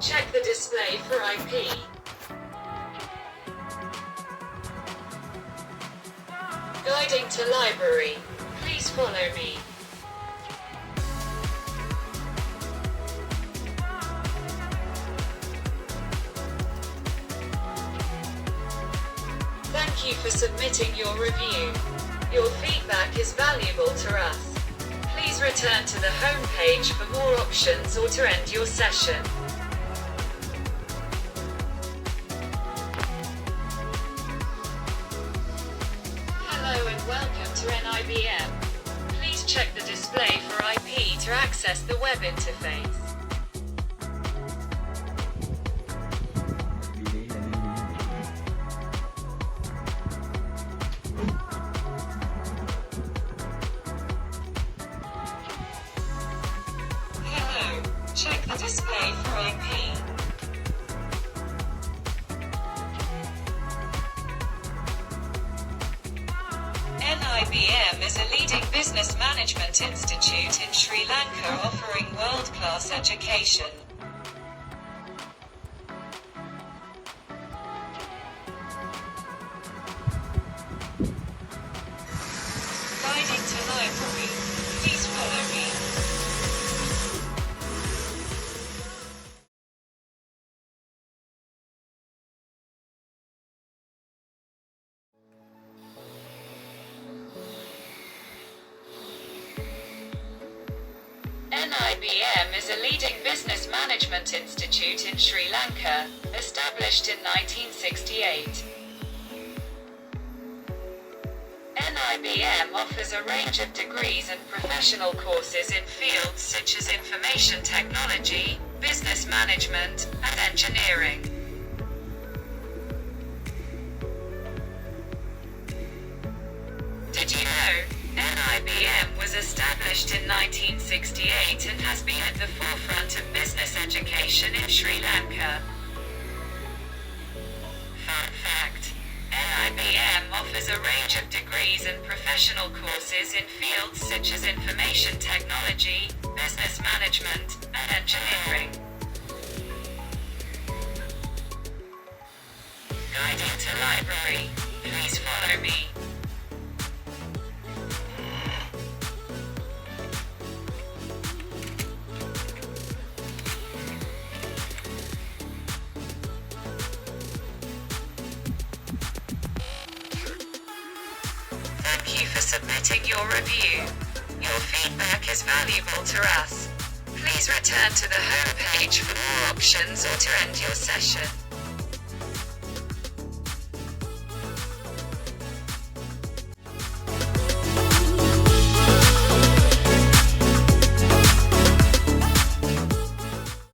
Check the display for IP. Guiding to library. Please follow me. Thank you for submitting your review. Your feedback is valuable to us. Please return to the home page for more options or to end your session. Hello and welcome to NIBM. Please check the display for IP to access the web interface. Check the display for IP. NIBM is a leading business management institute in Sri Lanka offering world-class education. Guiding to library. Please follow me. NIBM is a leading business management institute in Sri Lanka, established in 1968. NIBM offers a range of degrees and professional courses in fields such as information technology, business management, and engineering. Did you know? NIBM was established in 1968 and has been at the forefront of business education in Sri Lanka. Fun fact: NIBM offers a range of degrees and professional courses in fields such as information technology, business management, and engineering. Guiding to library. Please follow me. Thank you for submitting your review. Your feedback is valuable to us. Please return to the home page for more options or to end your session.